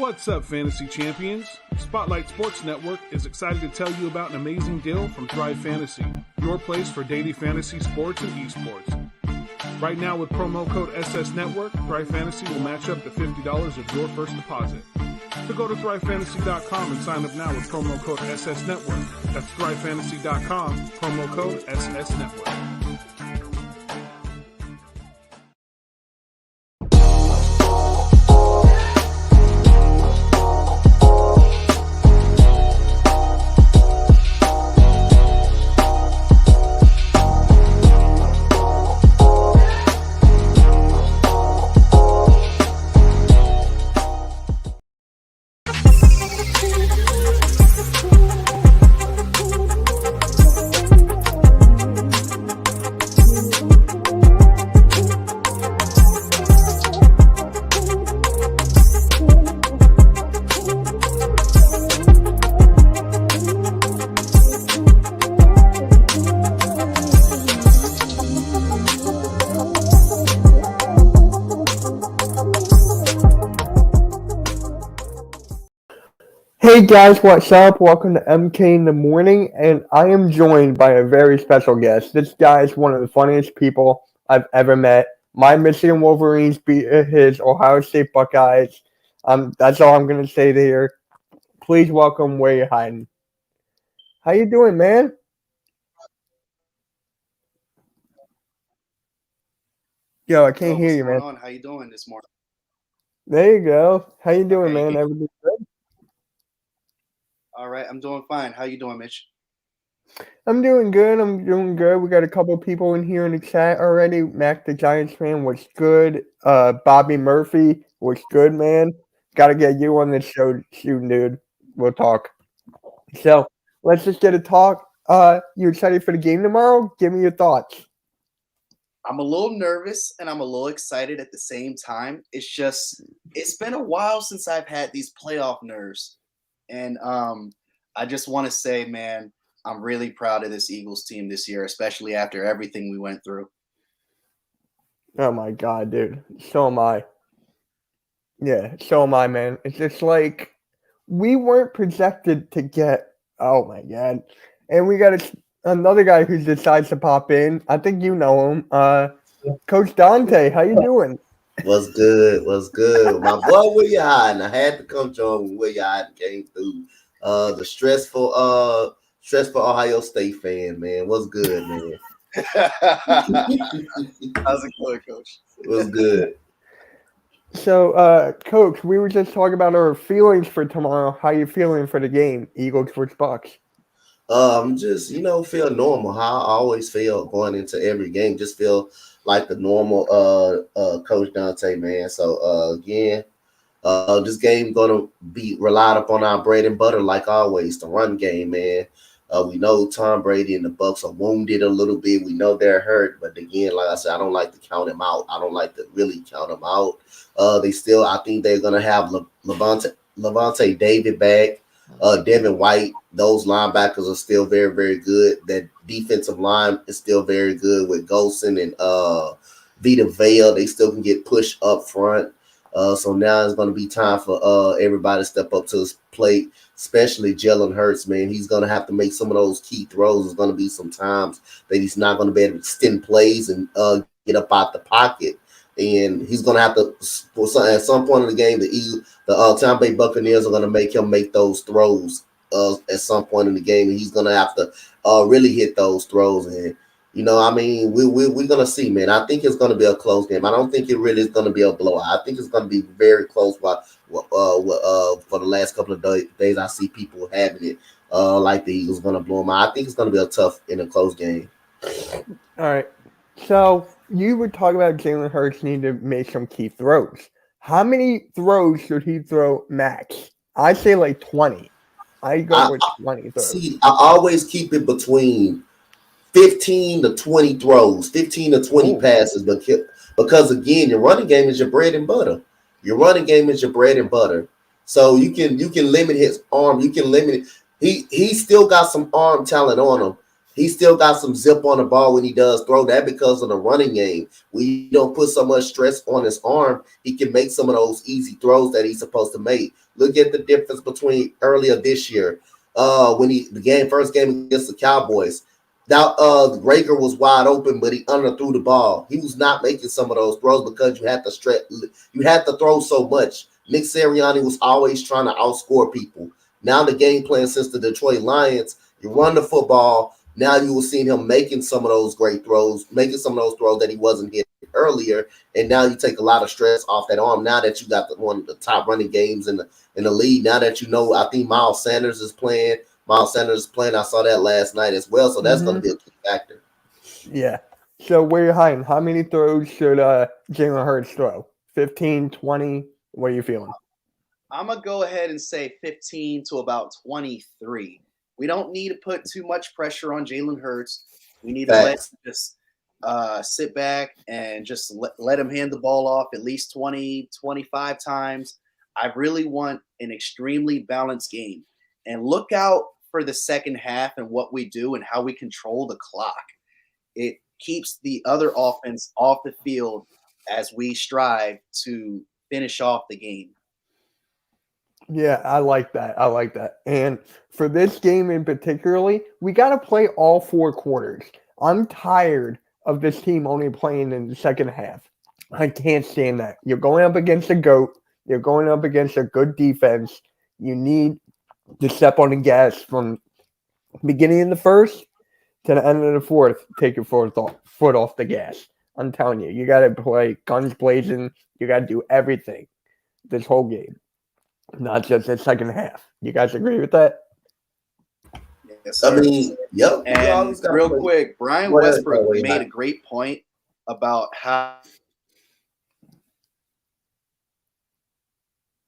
What's up, fantasy champions? Spotlight Sports Network is excited to tell you about an amazing deal from Thrive Fantasy, your place for daily fantasy sports and esports. Right now with promo code SS Network, Thrive Fantasy will match up to $50 of your first deposit. So go to thrivefantasy.com and sign up now with promo code SS Network. That's thrivefantasy.com, promo code SS Network. Hey guys, what's up? Welcome to MK in the Morning, and I am joined by a very special guest. This guy is one of the funniest people I've ever met. My Michigan Wolverines beat his Ohio State Buckeyes. That's all I'm gonna say here. Please welcome WhereyaHidin. How you doing, man? Yo, I can't Yo, hear what's you, going man. on? How you doing this morning? There you go. How you doing, Okay. man? Everything good? All right, I'm doing fine. How you doing, Mitch? I'm doing good. We got a couple people in here in the chat already. Mac the Giants fan was good. Bobby Murphy was good, man. Got to get you on this show soon, dude. We'll talk. So let's just get a talk. You excited for the game tomorrow? Give me your thoughts. I'm a little nervous and I'm a little excited at the same time. It's been a while since I've had these playoff nerves. And I just want to say, man, I'm really proud of this Eagles team this year, especially after everything we went through. Oh my god, dude. So am I. Yeah, so am I, man. It's just like we weren't projected to get. Oh my god, and we got another guy who decides to pop in. I think you know him. Coach Donte, how you doing? What's good? What's good? My boy, where you hiding? I had to come join when where you hiding came through. The stressful Ohio State fan, man. What's good, man? How's it going, Coach? What's good? So, Coach, we were just talking about our feelings for tomorrow. How you feeling for the game, Eagles versus Bucks? Just feel normal. How I always feel going into every game. Just feel like the normal Coach Donte, man. So again, this game gonna be relied upon our bread and butter, like always, the run game, man. We know Tom Brady and the Bucks are wounded a little bit. We know they're hurt, but again, like I said, I don't like to count them out. I don't like to really count them out. I think they're gonna have Levante David back, Devin White. Those linebackers are still very, very good. That defensive line is still very good with Golson and Vita Vale. They still can get pushed up front. So now it's going to be time for everybody to step up to his plate, especially Jalen Hurts, man. He's going to have to make some of those key throws. There's going to be some times that he's not going to be able to extend plays and get up out the pocket. And he's going to have to, at some point in the game, the Tampa Bay Buccaneers are going to make him make those throws at some point in the game. And he's going to have to really hit those throws. And we're going to see, man. I think it's going to be a close game. I don't think it really is going to be a blowout. I think it's going to be very close. For the last couple of days, I see people having it like the Eagles going to blow them out. I think it's going to be a tough and a close game. All right. So you were talking about Jalen Hurts needing to make some key throws. How many throws should he throw max? I say like 20. I go with 20 throws. See, I always keep it between 15 to 20 throws, 15 to 20 passes, because again, your running game is your bread and butter. Your running game is your bread and butter. So you can limit his arm. You can limit it. He still got some arm talent on him. he still got some zip on the ball when he does throw. That because of the running game. We don't put so much stress on his arm, he can make some of those easy throws that he's supposed to make. Look at the difference between earlier this year, when the first game against the Cowboys. Now, Rager was wide open, but he underthrew the ball. He was not making some of those throws because you had to stretch. You had to throw so much. Nick Sirianni was always trying to outscore people. Now the game plan since the Detroit Lions, you run the football. Now you will see him making some of those great throws, making some of those throws that he wasn't hitting earlier. And now you take a lot of stress off that arm. Now that you got one of the top running games in the league. Now that you know, I think Miles Sanders is playing. I saw that last night as well. So that's going to be a key factor. Yeah. So where you hiding? How many throws should Jalen Hurts throw? 15, 20? What are you feeling? I'm going to go ahead and say 15 to about 23. We don't need to put too much pressure on Jalen Hurts. We need to let him just sit back and just let him hand the ball off at least 20, 25 times. I really want an extremely balanced game. And look out for the second half and what we do and how we control the clock. It keeps the other offense off the field as we strive to finish off the game. Yeah, I like that. And for this game in particularly, we got to play all 4 quarters. I'm tired of this team only playing in the second half. I can't stand that. You're going up against a GOAT. You're going up against a good defense. You need to step on the gas from beginning of the first to the end of the fourth. Take your foot off the gas. I'm telling you, you got to play guns blazing. You got to do everything this whole game, not just the second half. You guys agree with that? Yes, sir. I mean, yep. And real quick, Brian Westbrook made a great point about how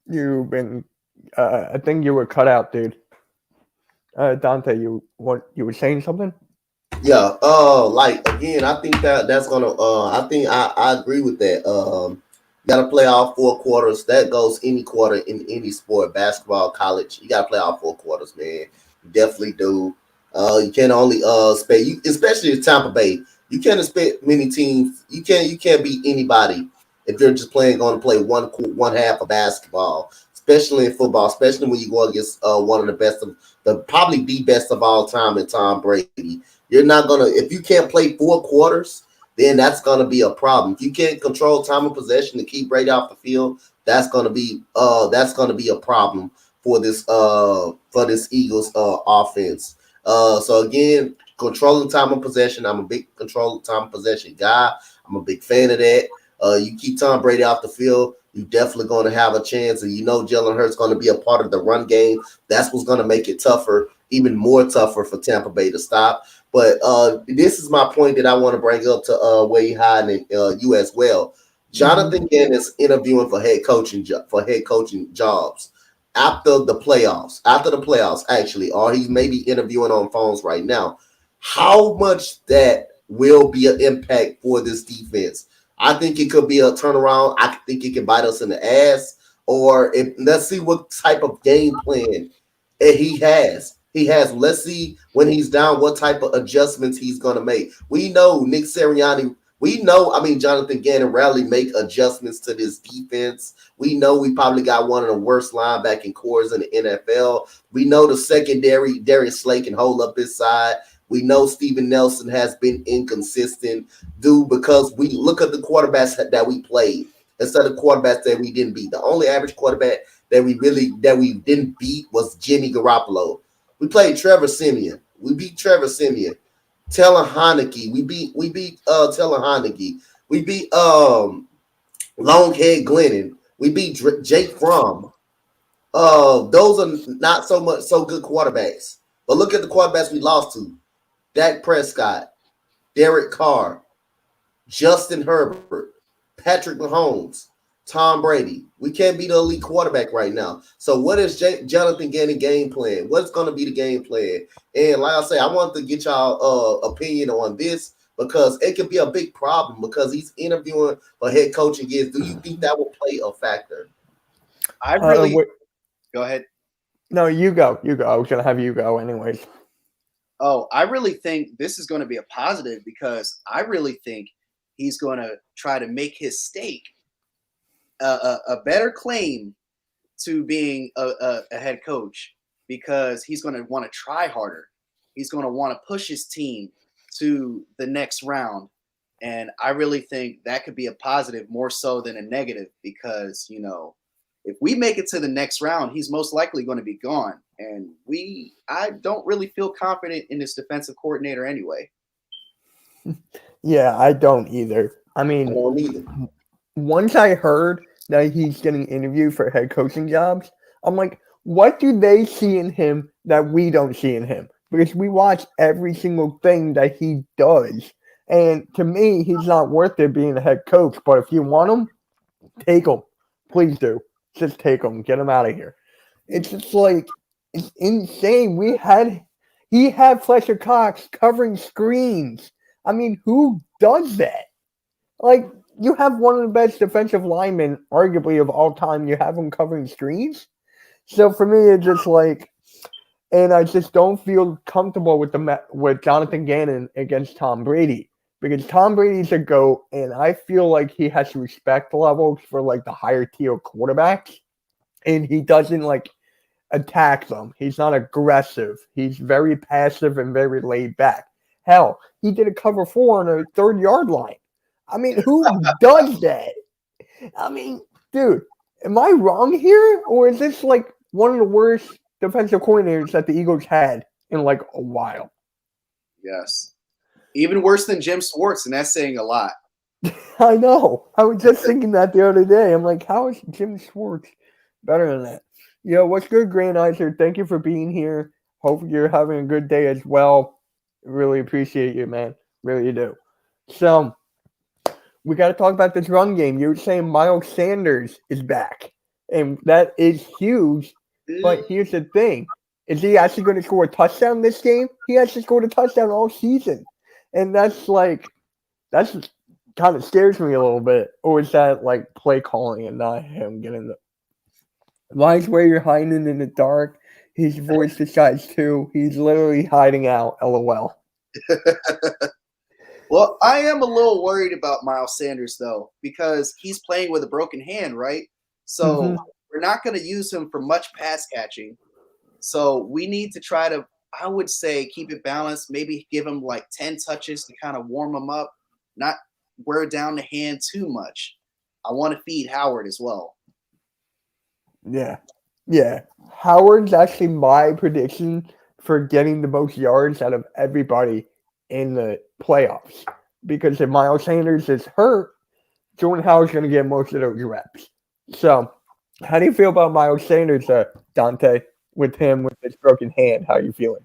you've been. I think you were cut out, dude. Donte, you were saying something? Yeah. Like again, I think that's gonna. I think I agree with that. You got to play all 4 quarters. That goes any quarter in any sport, basketball, college. You got to play all 4 quarters, man. You definitely do. You can only expect, especially in Tampa Bay. You can't expect many teams. You can't beat anybody if you're just going to play one half of basketball, especially in football, especially when you go against one of the best probably the best of all time in Tom Brady. You're not gonna, if you can't play 4 quarters, then that's gonna be a problem. If you can't control time of possession to keep Brady off the field, that's gonna be a problem for this Eagles offense. So again, controlling time of possession. I'm a big control time of possession guy. I'm a big fan of that. You keep Tom Brady off the field, you're definitely going to have a chance. And you know Jalen Hurts going to be a part of the run game. That's what's going to make it tougher, even more tougher for Tampa Bay to stop. But this is my point that I want to bring up to WhereyaHidin and you as well. Jonathan Gann is interviewing for head coaching jobs after the playoffs, actually, or he's maybe interviewing on phones right now. How much that will be an impact for this defense? I think it could be a turnaround. I think it can bite us in the ass. Let's see what type of game plan he has. Let's see when he's down what type of adjustments he's going to make. We know Nick Sirianni. Jonathan Gannon rarely make adjustments to this defense. We know we probably got one of the worst linebacking cores in the NFL. We know the secondary, Darius Slay can hold up his side. We know Steven Nelson has been inconsistent because we look at the quarterbacks that we played instead of quarterbacks that we didn't beat. The only average quarterback that we didn't beat was Jimmy Garoppolo. We played Trevor Siemian. We beat Trevor Siemian. Taylor Heineke. We beat Taylor Heineke. We beat Longhead Glennon. We beat Jake Fromm. Those are not so good quarterbacks. But look at the quarterbacks we lost to. Dak Prescott, Derek Carr, Justin Herbert, Patrick Mahomes, Tom Brady. We can't be the elite quarterback right now. So what is Jonathan Gannon game plan? What's going to be the game plan? And like I say, I want to get y'all opinion on this because it could be a big problem because he's interviewing for head coaching gigs. Do you think that will play a factor? Go ahead. No, you go. I was going to have you go anyways. Oh, I really think this is going to be a positive because I really think he's going to try to make his stake a better claim to being a head coach because he's going to want to try harder. He's going to want to push his team to the next round. And I really think that could be a positive more so than a negative because, if we make it to the next round, he's most likely going to be gone. And I don't really feel confident in this defensive coordinator anyway. Yeah, I don't either. I I mean, don't either. once I heard that he's getting interviewed for head coaching jobs, I'm like, what do they see in him that we don't see in him? Because we watch every single thing that he does. And to me, he's not worth it being a head coach. But if you want him, take him. Please do. Just take him. Get him out of here. It's just like, it's insane. He had Fletcher Cox covering screens. I mean, who does that? Like, you have one of the best defensive linemen, arguably, of all time. You have him covering screens. So for me, it's just like, and I just don't feel comfortable with Jonathan Gannon against Tom Brady because Tom Brady's a GOAT, and I feel like he has respect levels for like the higher tier quarterbacks, and he doesn't like attack them. He's not aggressive. He's very passive and very laid back. Hell, he did a cover 4 on a 30-yard line. I mean, who does that? I mean, dude, am I wrong here? Or is this like one of the worst defensive coordinators that the Eagles had in like a while? Yes. Even worse than Jim Schwartz, and that's saying a lot. I know. I was just thinking that the other day. I'm like, how is Jim Schwartz better than that? Yo, what's good, Grand Iser? Thank you for being here. Hope you're having a good day as well. Really appreciate you, man. Really do. So, we got to talk about this run game. You were saying Miles Sanders is back, and that is huge. But here's the thing. Is he actually going to score a touchdown this game? He actually scored a touchdown all season. And that's kind of scares me a little bit. Or is that like play calling and not him getting the... Why is WhereyaHidin in the dark? His voice decides too. He's literally hiding out, LOL. Well, I am a little worried about Miles Sanders, though, because he's playing with a broken hand, right? So we're not going to use him for much pass catching. So we need to try to, I would say, keep it balanced. Maybe give him like 10 touches to kind of warm him up, not wear down the hand too much. I want to feed Howard as well. Yeah. Howard's actually my prediction for getting the most yards out of everybody in the playoffs. Because if Miles Sanders is hurt, Jordan Howard's going to get most of those reps. So, how do you feel about Miles Sanders, Donte, with his broken hand? How are you feeling?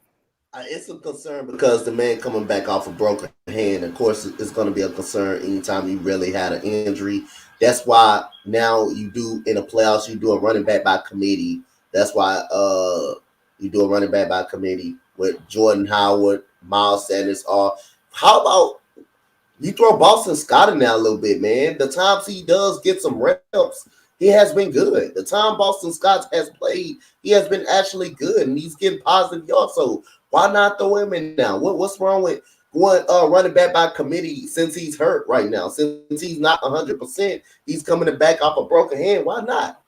It's a concern because the man coming back off a broken hand, of course, it's going to be a concern anytime you really had an injury. That's why now in the playoffs, you do a running back by committee. That's why you do a running back by committee with Jordan Howard, Miles Sanders. How about you throw Boston Scott in there a little bit, man? The times he does get some reps, he has been good. The time Boston Scott has played, he has been actually good, and he's getting positive yards. So why not throw him in now? What's wrong with going running back by committee since he's hurt right now? Since he's not 100%, he's coming back off a broken hand. Why not?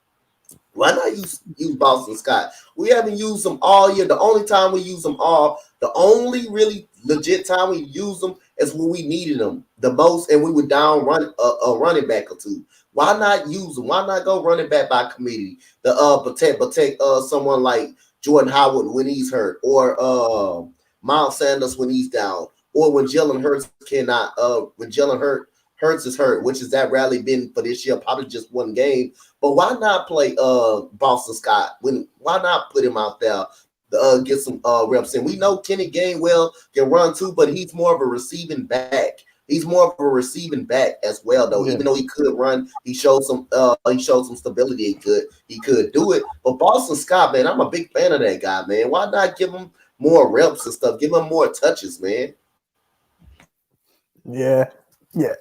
Why not use Boston Scott? We haven't used him all year. The only time we use him the only really legit time we use them is when we needed them the most, and we would down a running back or two. Why not use them? Why not go running back by committee? Protect someone like Jordan Howard when he's hurt, or Miles Sanders when he's down, or when Jalen Hurts Hurts is hurt, which has that rarely been for this year, probably just one game. But why not play Boston Scott? Why not put him out there to get some reps in? We know Kenny Gainwell can run too, but he's more of a receiving back. He's more of a receiving back as well, though. Yeah. Even though he could run, he showed some stability. He could do it. But Boston Scott, man, I'm a big fan of that guy, man. Why not give him more reps and stuff? Give him more touches, man. Yeah.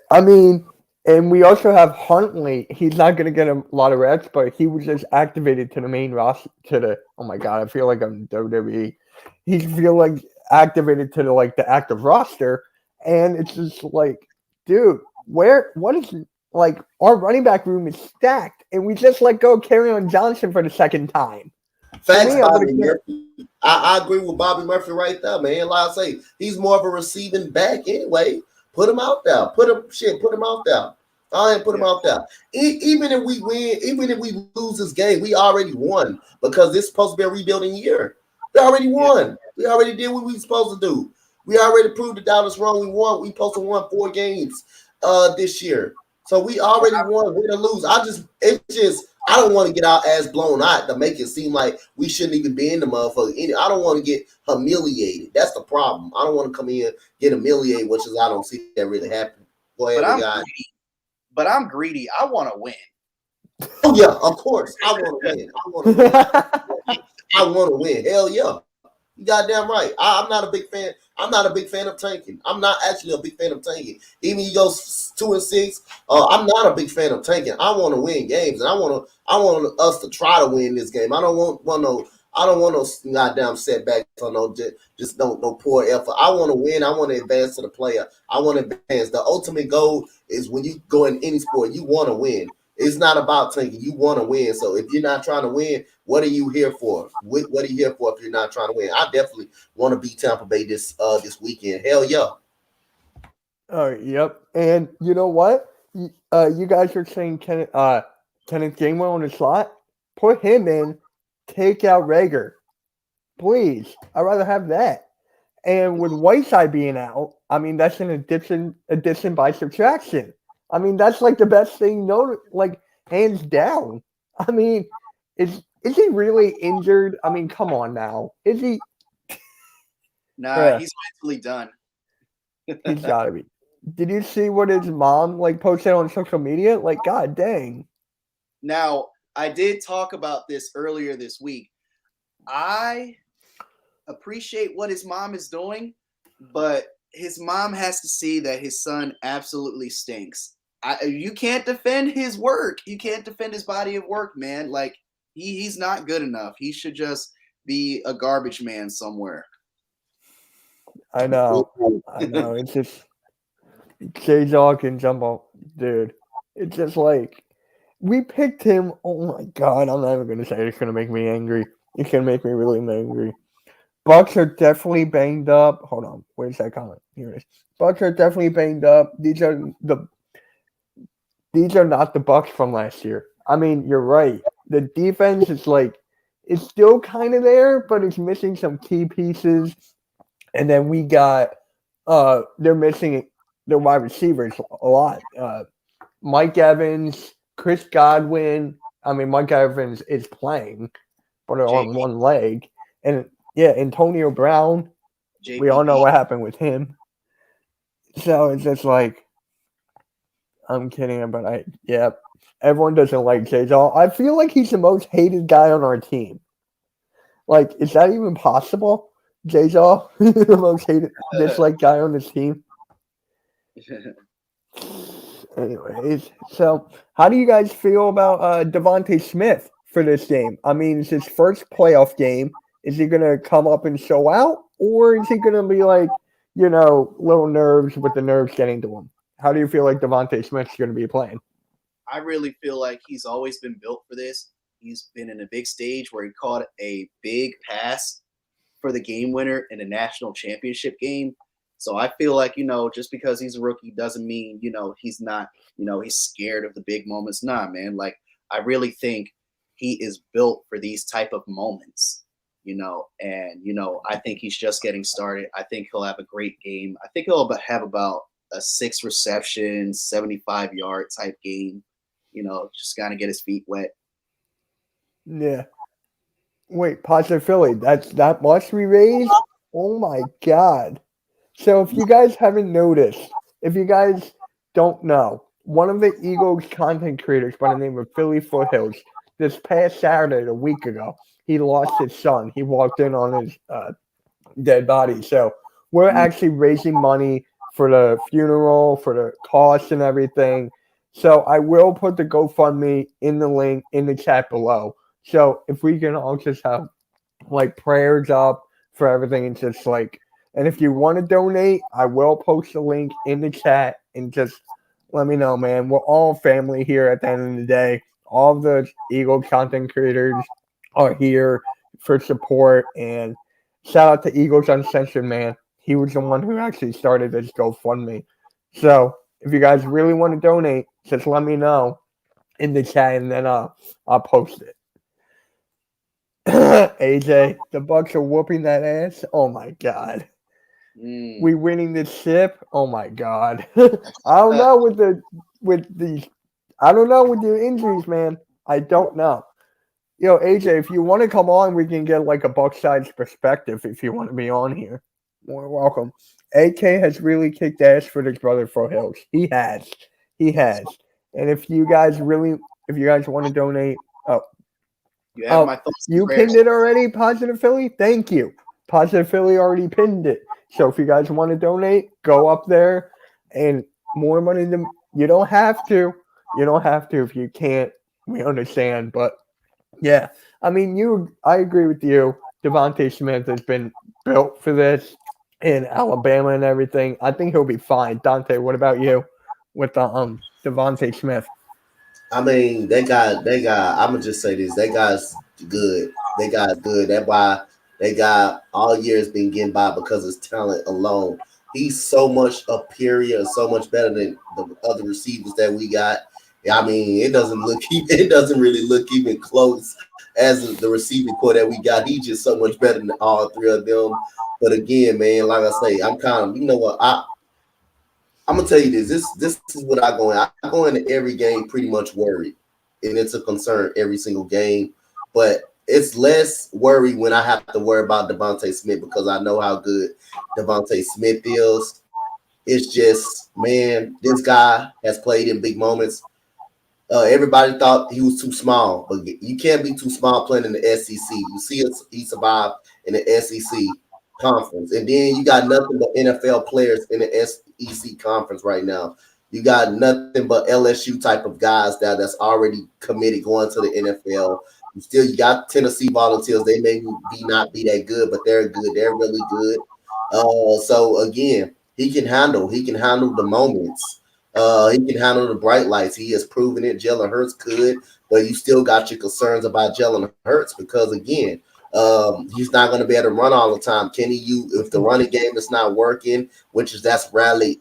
I mean, and we also have Huntley. He's not going to get a lot of reps, but he was just activated to the main roster. Oh my God, I feel like I'm WWE. activated to the active roster, and it's just like, dude, what is our running back room is stacked, and we just let go of Kerryon Johnson for the second time. Facts, Bobby Murphy. I agree with Bobby Murphy right there, man. Like I say, he's more of a receiving back anyway. Put him out there. Put him out there. Go ahead and put him out there. Even if we win, even if we lose this game, we already won because this is supposed to be a rebuilding year. We already won. We already did what we were supposed to do. We already proved that that was wrong. We won. We supposed to won 4 games this year. So we already won. Win or lose. I don't want to get our ass blown out to make it seem like we shouldn't even be in the motherfucker. I don't want to get humiliated. That's the problem. I don't want to come in and get humiliated, which is I don't see that really happen. Go ahead, but I'm greedy. I want to win. Oh yeah, of course. I want to win. I want to win. Hell yeah. You goddamn right. I'm not a big fan. I'm not a big fan of tanking. I'm not actually a big fan of tanking. Even you go 2-6, I'm not a big fan of tanking. I want to win games, and I want us to try to win this game. I don't want no goddamn setbacks or no poor effort. I want to win. I want to advance to the player. I want to advance. The ultimate goal is when you go in any sport, you want to win. It's not about tanking. You want to win. So if you're not trying to win, what are you here for? What are you here for if you're not trying to win? I definitely want to beat Tampa Bay this weekend. Hell yeah. Yep. And you know what? You guys are saying Kenneth Gainwell in the slot? Put him in. Take out Rager. Please. I'd rather have that. And with Westside being out, I mean, that's an addition by subtraction. I mean, that's the best thing, hands down. I mean, is he really injured? I mean, come on now. Is he? Nah, he's mentally done. He's got to be. Did you see what his mom posted on social media? God dang. Now, I did talk about this earlier this week. I appreciate what his mom is doing, but his mom has to see that his son absolutely stinks. You can't defend his work. You can't defend his body of work, man. He's not good enough. He should just be a garbage man somewhere. I know. It's just J-Dog and Jumbo, dude. It's just we picked him. Oh my God. I'm not even going to say it. It's going to make me angry. It's going to make me really angry. Bucks are definitely banged up. Hold on. Where's that comment? Here it is. Bucks are definitely banged up. These are not the Bucks from last year. I mean, you're right. The defense is it's still kind of there, but it's missing some key pieces. And then we got they're missing their wide receivers a lot. Mike Evans, Chris Godwin. I mean, Mike Evans is playing, but on one leg. And Antonio Brown. We all know what happened with him. So it's just I'm kidding, but everyone doesn't like J-Jaw. I feel like he's the most hated guy on our team. Is that even possible? J-Jaw, the most hated, disliked guy on this team. Anyways, so how do you guys feel about Devontae Smith for this game? I mean, it's his first playoff game. Is he going to come up and show out? Or is he going to be little nerves with the nerves getting to him? How do you feel like Devontae Smith's going to be playing? I really feel like he's always been built for this. He's been in a big stage where he caught a big pass for the game winner in a national championship game. So I feel like, just because he's a rookie doesn't mean, he's not, he's scared of the big moments. Nah, man. I really think he is built for these type of moments, and, I think he's just getting started. I think he'll have a great game. I think he'll have about a 6 reception, 75-yard type game, just kind of get his feet wet. Yeah. Wait, Positive Philly, that's that much we raised? Oh my God. So if you guys haven't noticed, if you guys don't know, one of the Eagles content creators by the name of Philly Foothills, this past Saturday, a week ago, he lost his son. He walked in on his dead body. So we're actually raising money for the funeral, for the costs and everything. So I will put the GoFundMe in the link in the chat below. So if we can all just have prayers up for everything and just And if you want to donate, I will post a link in the chat and just let me know, man. We're all family here at the end of the day. All of the Eagle content creators are here for support. And shout out to Eagles Uncensored, man. He was the one who actually started this GoFundMe. So if you guys really want to donate, just let me know in the chat and then I'll post it. AJ, the Bucks are whooping that ass. Oh my god. We winning this ship. Oh my god. I don't know with the I don't know with your injuries, man. I don't know. Yo, AJ, if you want to come on, we can get like a Buckside's perspective if you want to be on here. More welcome. AK has really kicked ass for his brother Fro Hills. He has. He has. And if you guys want to donate, you pinned it already, Positive Philly? Thank you. Positive Philly already pinned it. So if you guys want to donate, go up there and more money than you don't have to. You don't have to if you can't. We understand. But yeah, I mean, I agree with you. Devontae Smith has been built for this in Alabama and everything. I think he'll be fine. Donte, what about you with Devontae Smith? I mean, I'm gonna just say this. That guy's good. That guy's good. That's why that guy all year has been getting by because of his talent alone. He's so much superior and so much better than the other receivers that we got. I mean, it doesn't really look even close as the receiving core that we got. He's just so much better than all three of them. But again, man, like I say, I'm kind of, you know what, I'm gonna tell you this. This is what I go in. I go into every game pretty much worried, and it's a concern every single game. But it's less worry when I have to worry about Devontae Smith because I know how good Devontae Smith is. It's just, man, this guy has played in big moments. Everybody thought he was too small, but you can't be too small playing in the SEC. You see, he survived in the SEC conference, and then you got nothing but NFL players in the SEC conference right now. You got nothing but LSU type of guys that's already committed going to the NFL. You got Tennessee Volunteers. They may not be that good, but they're good. They're really good. So again, he can handle the moments. He can handle the bright lights. He has proven it. Jalen Hurts could, but you still got your concerns about Jalen Hurts because again, he's not going to be able to run all the time. Can he? If the running game is not working, that's rally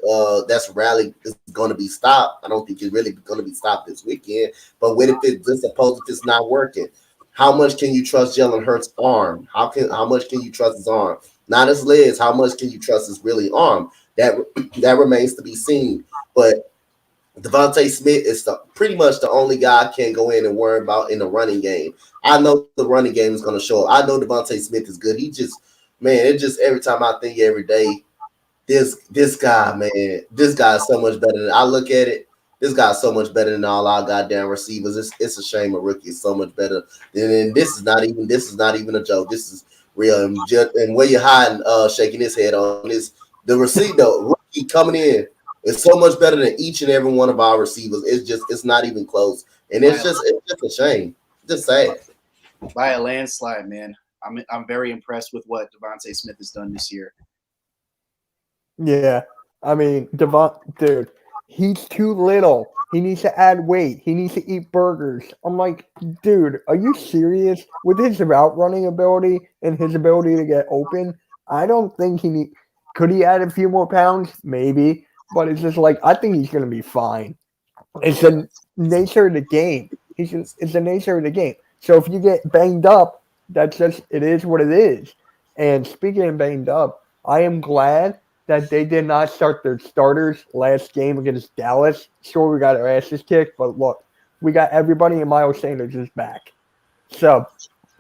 is going to be stopped. I don't think it's really going to be stopped this weekend. But what if it's not working? How much can you trust Jalen Hurts' arm? How much can you trust his arm? Not his legs. How much can you trust his really arm? That remains to be seen. But Devontae Smith is pretty much the only guy I can go in and worry about in the running game. I know the running game is going to show up. I know Devontae Smith is good. It's just every time I think every day, this guy, man, this guy is so much better than I look at it. This guy's so much better than all our goddamn receivers. It's a shame a rookie is so much better. And this is not even a joke. This is real. And where you're hiding, shaking his head on this, the rookie coming in is so much better than each and every one of our receivers. It's not even close. And it's just a shame. Just sad. By a landslide, man. I'm very impressed with what Devontae Smith has done this year. Yeah. I mean, dude, he's too little. He needs to add weight. He needs to eat burgers. I'm like, dude, are you serious? With his route running ability and his ability to get open, I don't think could he add a few more pounds? Maybe. But it's just like, I think he's going to be fine. It's the nature of the game. It's the nature of the game. So if you get banged up, it is what it is. And speaking of banged up, I am glad that they did not start their starters last game against Dallas. Sure, we got our asses kicked, but look, we got everybody and Miles Sanders is back. So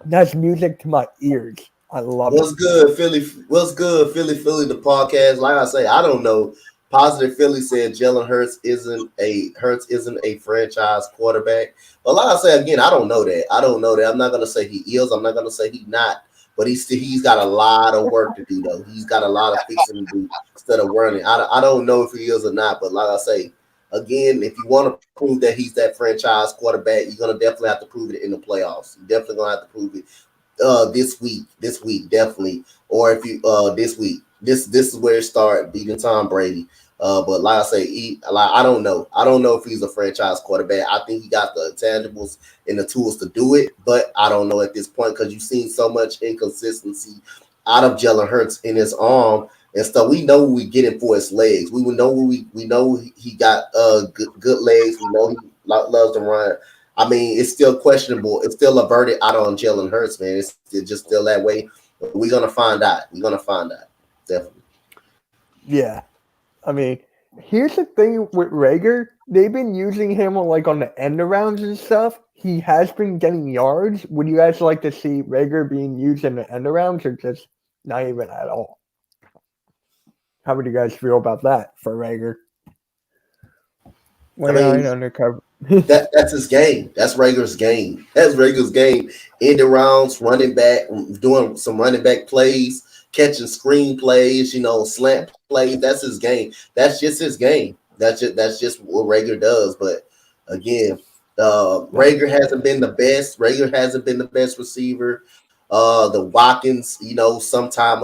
that's music to my ears. I love What's good, Philly? What's good, Philly, the podcast? Like I say, I don't know. Positive Philly said Jalen Hurts isn't a franchise quarterback. But like I say again, I don't know that. I'm not gonna say he is. I'm not gonna say he's not. But he's got a lot of work to do though. He's got a lot of fixing to do instead of running. I don't know if he is or not. But like I say again, if you want to prove that he's that franchise quarterback, you're gonna definitely have to prove it in the playoffs. You're definitely gonna have to prove it this week, definitely. Or if you this week. this is where it started, beating Tom Brady. But like I say, I don't know. I don't know if he's a franchise quarterback. I think he got the intangibles and the tools to do it, but I don't know at this point because you've seen so much inconsistency out of Jalen Hurts in his arm and stuff. We know we get him for his legs. We know we know he got good legs. We know he loves to run. I mean, it's still questionable. It's still a verdict out on Jalen Hurts, man. It's just still that way. We're gonna find out. Definitely. Yeah. I mean, here's the thing with Rager. They've been using him like on the end arounds and stuff. He has been getting yards. Would you guys like to see Rager being used in the end arounds or just not even at all? How would you guys feel about that for Rager? Undercover. That's his game. That's Rager's game. That's Rager's game. End arounds, running back, doing some running back plays, catching screen plays, slant plays. That's his game. That's just his game. That's just what Rager does. But again, Rager hasn't been the best. Rager hasn't been the best receiver. The Watkins, sometime.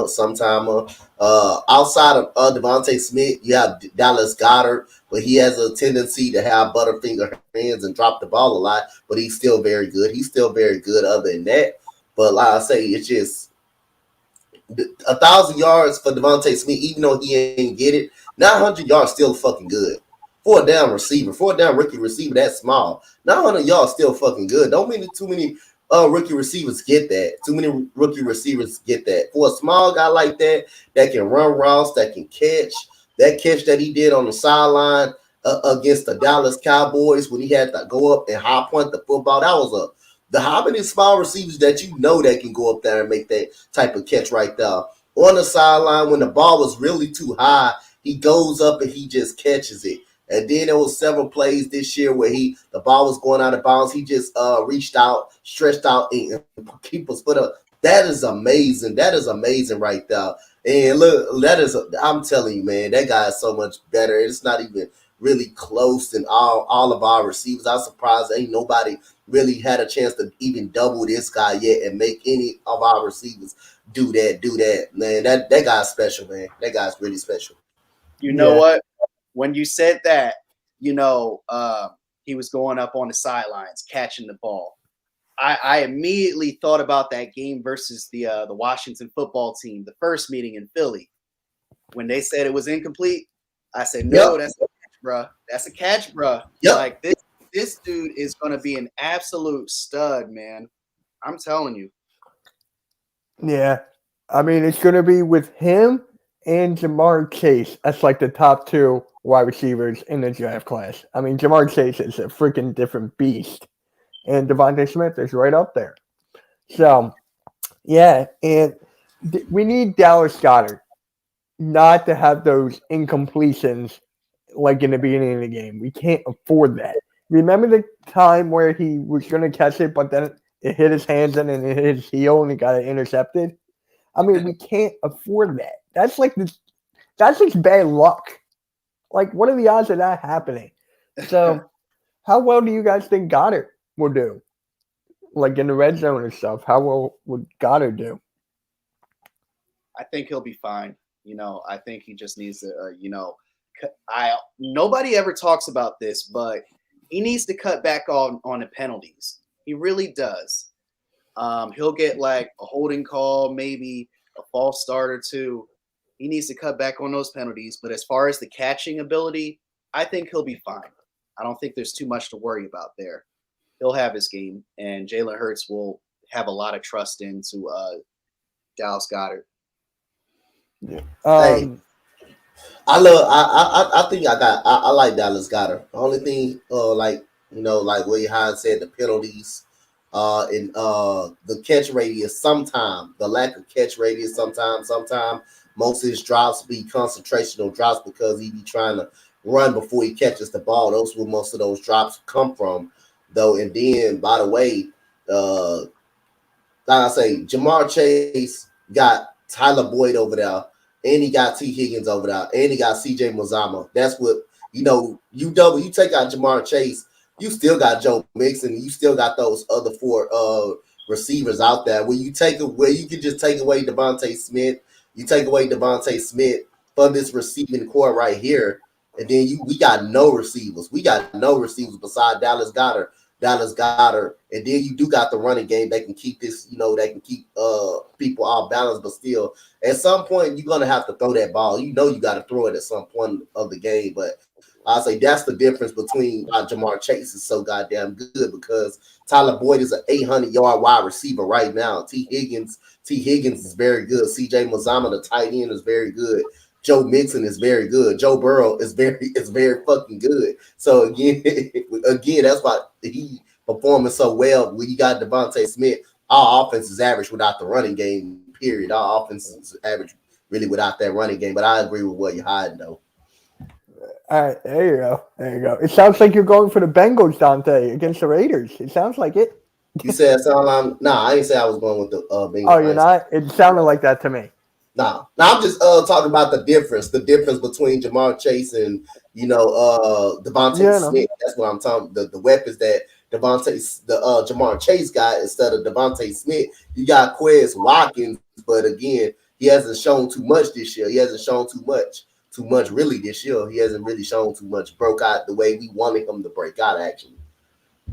Outside of Devontae Smith, you have Dallas Goedert, but he has a tendency to have butterfinger hands and drop the ball a lot. But he's still very good. Other than that, but like I say, it's just 1,000 yards for Devontae Smith, even though he ain't get it. 900 yards still fucking good for a down rookie receiver. That's small. 900 yards still fucking good. Don't mean too many rookie receivers get that. Too many rookie receivers get that. For a small guy like that can run routes, that can catch. That catch that he did on the sideline against the Dallas Cowboys when he had to go up and high point the football, that was how many small receivers that that can go up there and make that type of catch right there. On the sideline, when the ball was really too high, he goes up and he just catches it. And then there was several plays this year where the ball was going out of bounds. He just reached out, stretched out, and keep his foot up. That is amazing. That is amazing right there. And look, I'm telling you, man, that guy is so much better. It's not even really close than all of our receivers. I'm surprised ain't nobody really had a chance to even double this guy yet and make any of our receivers do that. Man, that guy's special, man. That guy's really special. You know what? When you said that, he was going up on the sidelines, catching the ball. I immediately thought about that game versus the Washington football team, the first meeting in Philly. When they said it was incomplete, I said, no, that's a catch, bro. That's a catch, bro. Yep. Like, this dude is going to be an absolute stud, man. I'm telling you. Yeah. I mean, it's going to be with him and Jamar Chase. That's like the top two wide receivers in the draft class. I mean, Jamar Chase is a freaking different beast. And Devontae Smith is right up there. So, yeah. And we need Dallas Goedert not to have those incompletions like in the beginning of the game. We can't afford that. Remember the time where he was going to catch it, but then it hit his hands and it hit his heel and he got it intercepted? I mean, we can't afford that. That's just bad luck. Like, what are the odds of that happening? So, how well do you guys think Goddard will do? Like, in the red zone and stuff, how well would Goddard do? I think he'll be fine. I think he just needs to, nobody ever talks about this, but he needs to cut back on the penalties. He really does. He'll get like a holding call, maybe a false start or two. He needs to cut back on those penalties. But as far as the catching ability, I think he'll be fine. I don't think there's too much to worry about there. He'll have his game, and Jalen Hurts will have a lot of trust into Dallas Goedert. Yeah. Hey, I think I like Dallas Goedert. The only thing, like WhereyaHidin said, the penalties, and the catch radius. Sometimes the lack of catch radius. Sometimes most of his drops be concentrational drops because he be trying to run before he catches the ball. Those where most of those drops come from, though. And then, by the way, like I say, Jamar Chase got Tyler Boyd over there, and he got T. Higgins over there, and he got C.J. Mozama. That's what you take out Jamar Chase, you still got Joe Mixon, you still got those other four receivers out there. Where you can just take away Devontae Smith, You take away Devontae Smith from this receiving core right here, and then we got no receivers. We got no receivers besides Dallas Goedert, and then you do got the running game that can keep this, that can keep people off balance, but still, at some point, you're gonna have to throw that ball. You got to throw it at some point of the game, but I say that's the difference between why Jamar Chase is so goddamn good, because Tyler Boyd is an 800-yard wide receiver right now. T. Higgins is very good. C.J. Mazama, the tight end, is very good. Joe Mixon is very good. Joe Burrow is very fucking good. So again, that's why he performing so well. When you got Devontae Smith, our offense is average without the running game. Period. Our offense is average really without that running game. But I agree with WhereyaHidin though. All right, there you go. It sounds like you're going for the Bengals, Donte, against the Raiders. It sounds like it. You said something? Nah, I didn't say I was going with the Bengals. Oh, you're not? It sounded like that to me. Nah, I'm just talking about the difference between Jamar Chase and Devontae Smith. That's what I'm talking. The weapons that Jamar Chase got instead of Devontae Smith. You got Quez Watkins, but again, he hasn't shown too much this year. He hasn't shown too much really this year. He hasn't really shown too much. Broke out the way we wanted him to break out. Actually,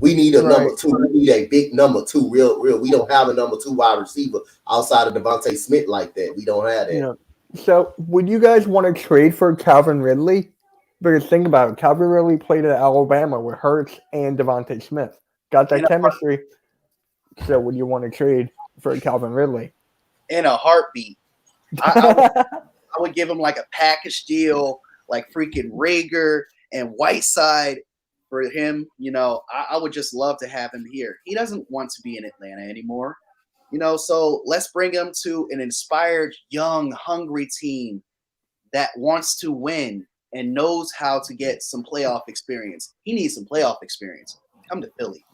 we need a number two. We need a big number two. Real. We don't have a number two wide receiver outside of Devontae Smith like that. We don't have that. Yeah. So, would you guys want to trade for Calvin Ridley? Because think about it. Calvin Ridley played at Alabama with Hurts and Devontae Smith. Got that chemistry. So, would you want to trade for Calvin Ridley? In a heartbeat. I would give him like a package deal, like freaking Rager and Whiteside for him. I would just love to have him here. He doesn't want to be in Atlanta anymore. So let's bring him to an inspired, young, hungry team that wants to win and knows how to get some playoff experience. He needs some playoff experience. Come to Philly.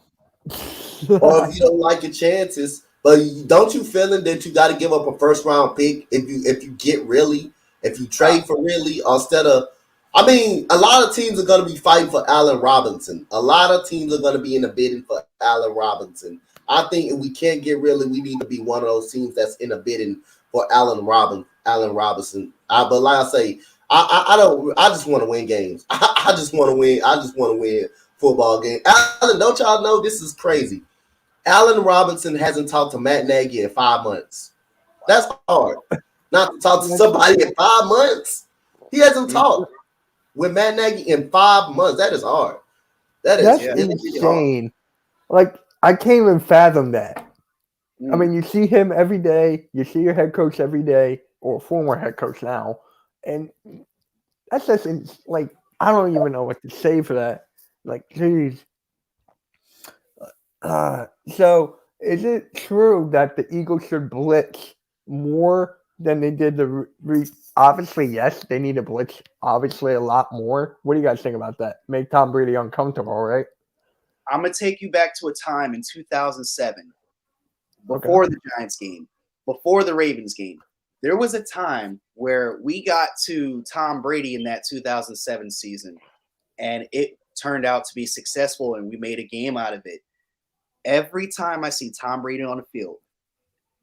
Or if you don't like your chances, but don't you feeling that you got to give up a first round pick if you trade for Ridley instead of? I mean, a lot of teams are going to be fighting for Allen Robinson. A lot of teams are going to be in the bidding for Allen Robinson. I think if we can't get Ridley, we need to be one of those teams that's in the bidding for Allen Robinson. But like I say, I just want to win games. I just want to win. I just want to win football games. Allen, don't y'all know this is crazy? Allen Robinson hasn't talked to Matt Nagy in 5 months. That's hard. Not to talk to somebody in 5 months. He hasn't talked with Matt Nagy in 5 months. That is hard. That's insane. Like, I can't even fathom that. I mean, you see him every day. You see your head coach every day, or former head coach now. And that's just, like, I don't even know what to say for that. Like, geez. So, is it true that the Eagles should blitz more than they did obviously, yes, they need to blitz obviously a lot more. What do you guys think about that? Make Tom Brady uncomfortable, right? I'm going to take you back to a time in 2007, before the Giants game, before the Ravens game. There was a time where we got to Tom Brady in that 2007 season, and it turned out to be successful, and we made a game out of it. Every time I see Tom Brady on the field,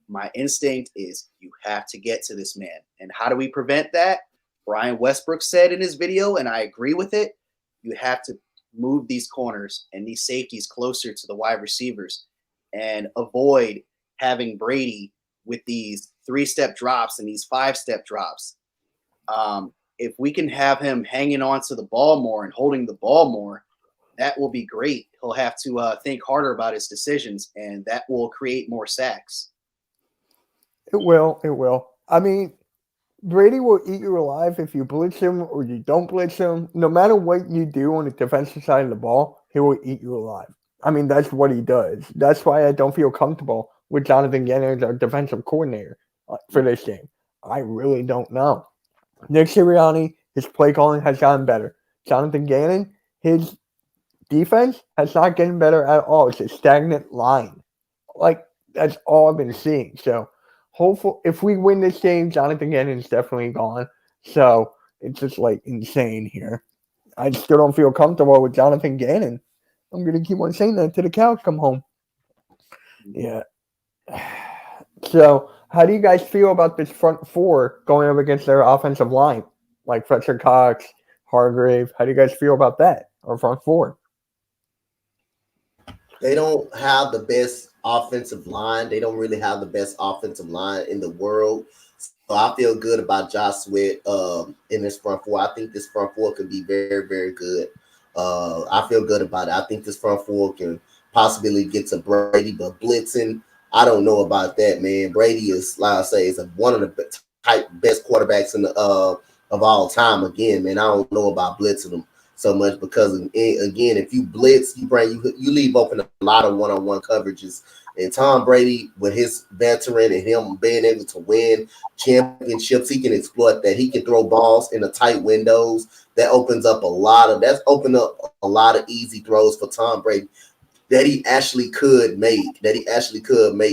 my instinct is you have to get to this man. And how do we prevent that? Brian Westbrook said in his video, and I agree with it, you have to move these corners and these safeties closer to the wide receivers and avoid having Brady with these 3-step drops and these 5-step drops. If we can have him hanging on to the ball more and holding the ball more, that will be great. He'll have to think harder about his decisions, and that will create more sacks. It will. I mean, Brady will eat you alive if you blitz him or you don't blitz him. No matter what you do on the defensive side of the ball, he will eat you alive. I mean, that's what he does. That's why I don't feel comfortable with Jonathan Gannon as our defensive coordinator for this game. I really don't know. Nick Sirianni, his play calling has gotten better. Jonathan Gannon, his defense has not gotten better at all. It's a stagnant line. Like, that's all I've been seeing. So, hopefully, if we win this game, Jonathan Gannon's definitely gone. So, it's just, like, insane here. I still don't feel comfortable with Jonathan Gannon. I'm going to keep on saying that till the cows come home. Yeah. So, How do you guys feel about this front four going up against their offensive line, like Fletcher Cox, Hargrave? How do you guys feel about that, or front four? They don't have the best offensive line. They don't really have the best offensive line in the world. So I feel good about Josh Sweat in this front four. I think this front four could be very, very good. I feel good about it. I think this front four can possibly get to Brady, but blitzing, I don't know about that, man. Brady is, like I say, is one of the best quarterbacks in the of all time. Again, man, I don't know about blitzing them so much because again, if you blitz, you leave open a lot of one-on-one coverages. And Tom Brady, with his veteran and him being able to win championships, he can exploit that. He can throw balls in the tight windows. That opens up a lot of easy throws for Tom Brady that he actually could make.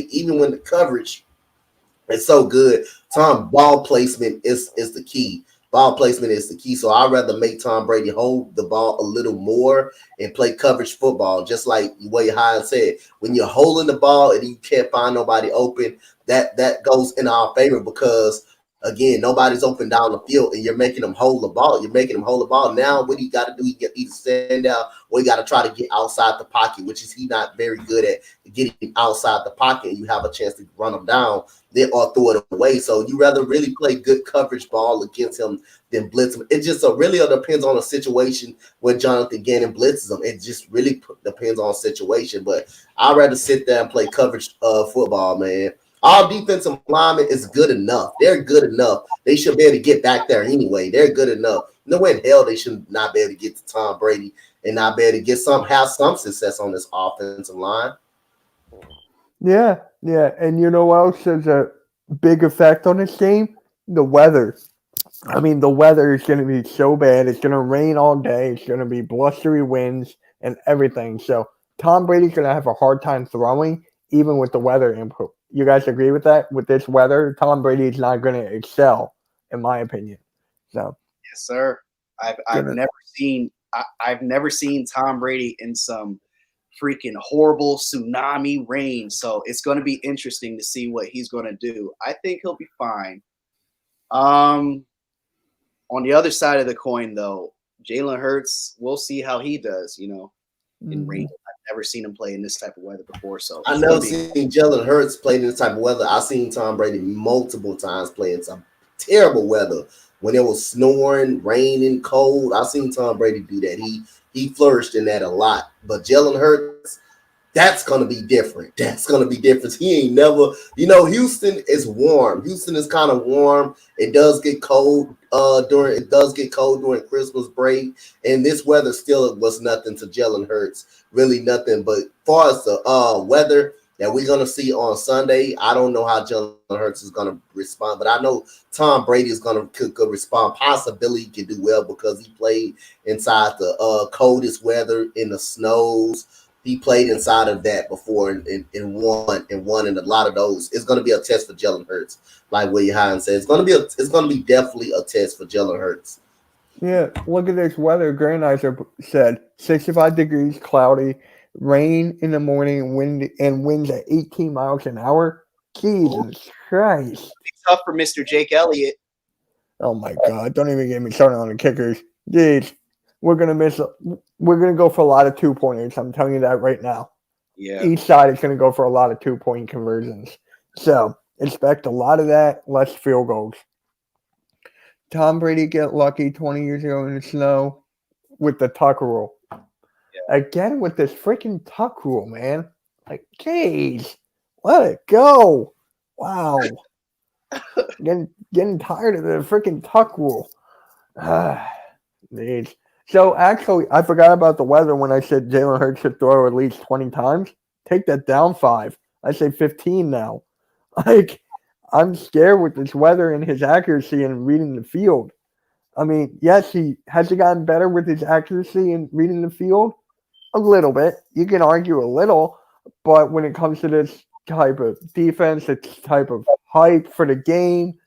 Even when the coverage is so good. Ball placement is the key. Ball placement is the key. So I'd rather make Tom Brady hold the ball a little more and play coverage football, just like WhereyaHidin said. When you're holding the ball and you can't find nobody open, that goes in our favor because, again, nobody's open down the field and you're making them hold the ball. Now what he got to do, he either stand down or he got to try to get outside the pocket, which is he not very good at getting outside the pocket. And you have a chance to run him down or throw it away. So you rather really play good coverage ball against him than blitz him. It just really depends on the situation when Jonathan Gannon blitzes him. It just really depends on the situation. But I'd rather sit there and play coverage football, man. Our defensive lineman is good enough. They're good enough. They should be able to get back there anyway. They're good enough. No way in hell they should not be able to get to Tom Brady and not be able to have some success on this offensive line. Yeah. And you know what else has a big effect on this game? The weather. I mean, the weather is going to be so bad. It's going to rain all day. It's going to be blustery winds and everything. So Tom Brady's going to have a hard time throwing, even with the weather input. You guys agree with that? With this weather, Tom Brady is not going to excel, in my opinion. So, yes, sir. I've never seen Tom Brady in some freaking horrible tsunami rain. So it's going to be interesting to see what he's going to do. I think he'll be fine. On the other side of the coin, though, Jalen Hurts, we'll see how he does, in rain. I've never seen him play in this type of weather before. So I never seen Jalen Hurts play in this type of weather. I've seen Tom Brady multiple times play in some terrible weather when it was snoring, raining, cold. I've seen Tom Brady do that. He flourished in that a lot. But Jalen Hurts, that's going to be different. He ain't never, Houston is warm. Houston is kind of warm. It does get cold during Christmas break. And this weather still was nothing to Jalen Hurts. Really nothing. But as far as the weather that we're going to see on Sunday, I don't know how Jalen Hurts is going to respond. But I know Tom Brady is going to could respond. Possibly he can do well because he played inside the coldest weather in the snows. He played inside of that before and won in a lot of those. It's going to be a test for Jalen Hurts, like WhereyaHidin said. It's going to be definitely a test for Jalen Hurts. Yeah, look at this weather. Granizer said 65 degrees, cloudy, rain in the morning, winds at 18 miles an hour. Jesus Christ! It's tough for Mr. Jake Elliott. Oh my God! Don't even get me started on the kickers. Jeez. We're gonna go for a lot of 2-pointers. I'm telling you that right now. Yeah. Each side is gonna go for a lot of 2-point conversions. So expect a lot of that, less field goals. Tom Brady get lucky 20 years ago in the snow with the tuck rule. Yeah. Again with this freaking tuck rule, man. Like, geez, let it go. Wow. Getting tired of the freaking tuck rule. Geez. So, actually, I forgot about the weather when I said Jalen Hurts should throw at least 20 times. Take that down 5. I say 15 now. Like, I'm scared with this weather and his accuracy and reading the field. I mean, yes, he has gotten better with his accuracy and reading the field? A little bit. You can argue a little. But when it comes to this type of defense, this type of hype for the game,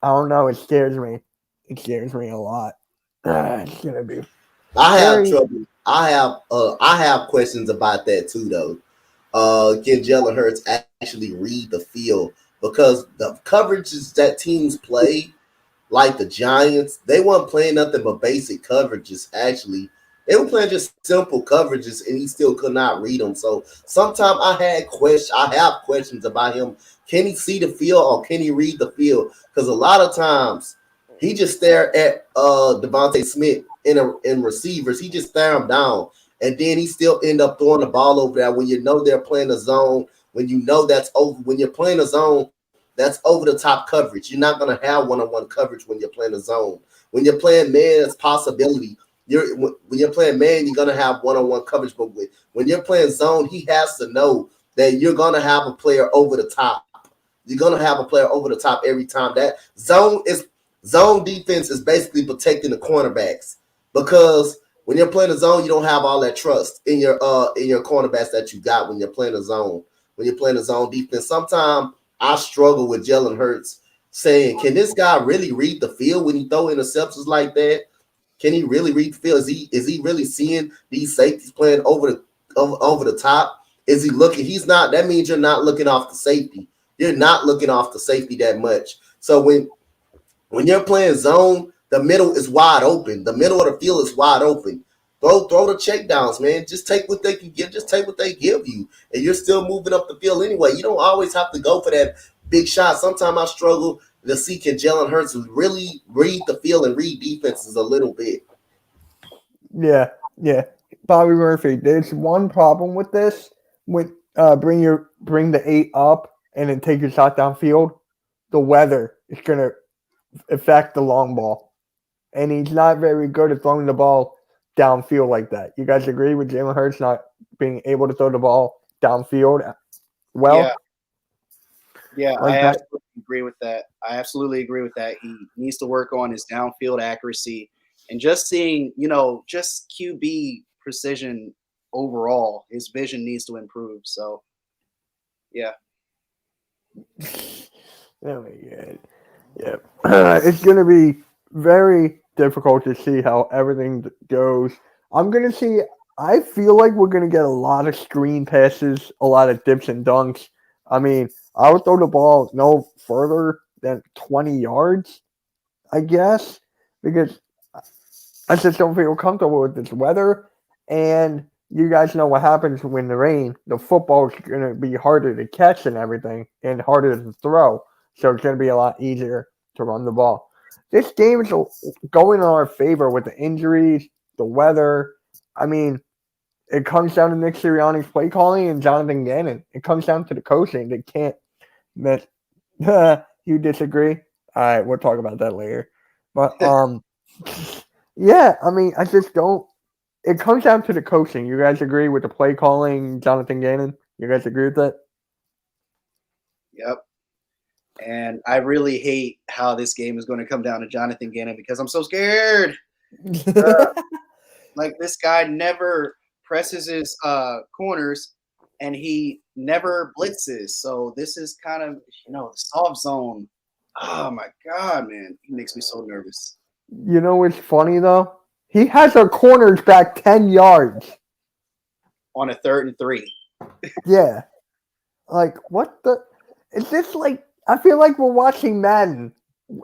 I don't know. It scares me. It scares me a lot. It's gonna be. I have trouble. I have questions about that too, though. Can Jalen Hurts actually read the field? because the coverages that teams play, like the Giants, they weren't playing nothing but basic coverages. Actually, they were playing just simple coverages, and he still could not read them. So sometimes I have questions about him. Can he see the field or can he read the field? Because a lot of times he just stare at Devontae Smith in receivers. He just stare him down, and then he still end up throwing the ball over there when you know they're playing a zone. When you know that's over. When you're playing a zone, that's over the top coverage. You're not going to have one-on-one coverage when you're playing a zone. When you're playing man, it's possibility. When you're playing man, you're going to have one-on-one coverage. But when you're playing zone, he has to know that you're going to have a player over the top. You're going to have a player over the top every time. That zone defense is basically protecting the cornerbacks, because when you're playing a zone, you don't have all that trust in your cornerbacks that you got when you're playing a zone. When you're playing a zone defense, sometimes I struggle with Jalen Hurts saying, can this guy really read the field when he throw interceptions like that? Can he really read the field? Is he really seeing these safeties playing over the top? Is he looking? He's not. That means you're not looking off the safety. You're not looking off the safety that much. So when you're playing zone, the middle is wide open. The middle of the field is wide open. Throw the checkdowns, man. Just take what they can give. Just take what they give you, and you're still moving up the field anyway. You don't always have to go for that big shot. Sometimes I struggle to see, can Jalen Hurts really read the field and read defenses a little bit. Yeah. Bobby Murphy, there's one problem with this. When bring the 8 up and then take your shot downfield, the weather is gonna affect the long ball, and he's not very good at throwing the ball downfield like that. You guys agree with Jalen Hurts not being able to throw the ball downfield well? Yeah, like I that? absolutely agree with that. He needs to work on his downfield accuracy and just seeing, just QB precision overall. His vision needs to improve. So, yeah. Oh my God. Yeah. It's going to be very difficult to see how everything goes. I feel like we're going to get a lot of screen passes, a lot of dips and dunks. I mean, I would throw the ball no further than 20 yards, I guess, because I just don't feel comfortable with this weather. And you guys know what happens when the rain. The football is going to be harder to catch and everything, and harder to throw. So it's going to be a lot easier to run the ball. This game is going in our favor with the injuries, the weather. I mean, it comes down to Nick Sirianni's play calling and Jonathan Gannon. It comes down to the coaching. They can't miss. You disagree? All right, we'll talk about that later. But yeah, I mean, I just don't. It comes down to the coaching. You guys agree with the play calling, Jonathan Gannon? You guys agree with that? Yep. And I really hate how this game is going to come down to Jonathan Gannon because I'm so scared. Like, this guy never presses his corners, and he never blitzes. So this is kind of, the soft zone. Oh, my God, man. He makes me so nervous. You know what's funny, though? He has our corners back 10 yards. On a 3rd and 3. Yeah. Like, what the? Is this like, I feel like we're watching Madden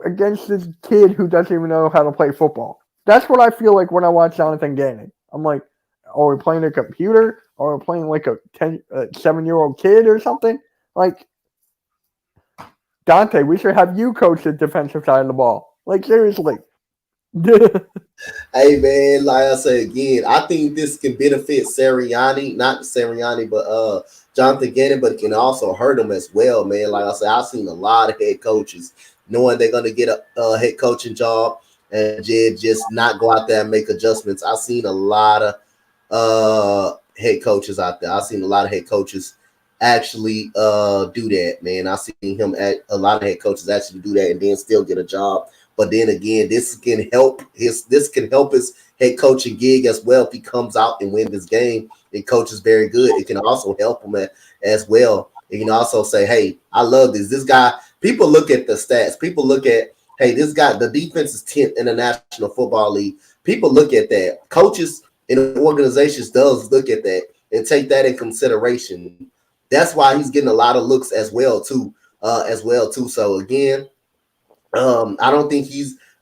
against this kid who doesn't even know how to play football. That's what I feel like when I watch Jonathan Gannon. I'm like, are we playing a computer? Or are we playing like a 7-year-old kid or something? Like, Donte, we should have you coach the defensive side of the ball. Like, seriously. Hey, man, like I say again, I think this can benefit Sirianni, not Sirianni, but Jonathan Gannon, but it can also hurt him as well, man. Like I said, I've seen a lot of head coaches knowing they're going to get a head coaching job and just not go out there and make adjustments. I've seen a lot of head coaches out there. I've seen a lot of head coaches actually do that, man. I've seen a lot of head coaches actually do that and then still get a job. But then again, this can help his head coaching gig as well. If he comes out and win this game and coaches very good, it can also help him as well. You can also say, hey, I love this. This guy, people look at the stats. People look at, hey, this guy, the defense is 10th in the National Football League. People look at that. Coaches and organizations does look at that and take that in consideration. That's why he's getting a lot of looks as well, too. as well too. So again, I don't think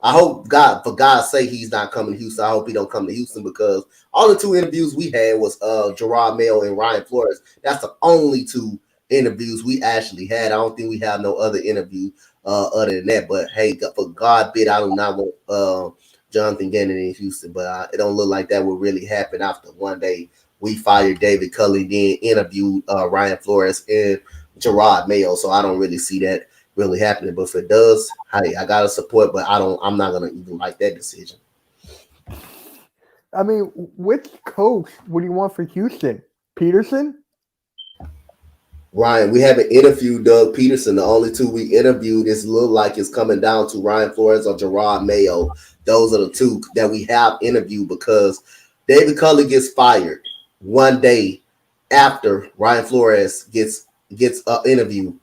I hope God, for God's sake, he's not coming to Houston. I hope he don't come to Houston because all the 2 interviews we had was Gerard Mayo and Ryan Flores. That's the only 2 interviews we actually had. I don't think we have no other interview other than that. But hey, for God bid, I do not want Jonathan Gannon in Houston. But it don't look like that will really happen after one day we fired David Culley, then interviewed Ryan Flores and Gerard Mayo. So I don't really see that really happening. But if it does, hey, I gotta support, but I'm not gonna even like that decision. I mean, which coach would you want for Houston? Peterson? Ryan, we haven't interviewed Doug Peterson. The only 2 we interviewed is look like it's coming down to Ryan Flores or Gerard Mayo. Those are the 2 that we have interviewed because David Culley gets fired one day after Ryan Flores gets interviewed,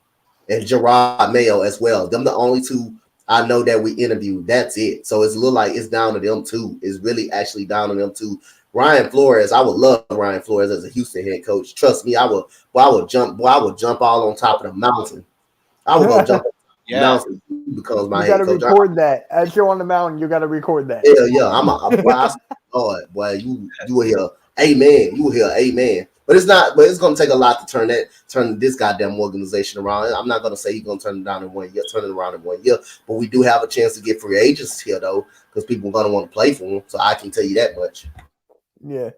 and Gerard Mayo as well. Them the only 2 I know that we interviewed. That's it. So it's a little like it's down to them 2. It's really actually down to them 2. Ryan Flores, I would love Ryan Flores as a Houston head coach. Trust me, I would jump all on top of the mountain. I would go jump on the mountain because my head coach. You got to record that. As you're on the mountain, you got to record that. Yeah. Boy, you will hear amen. You will hear amen. But it's going to take a lot to turn this goddamn organization around. I'm not going to say he's going to turn it around in 1 year, but we do have a chance to get free agents here though, because people are going to want to play for him. So I can tell you that much. Yeah,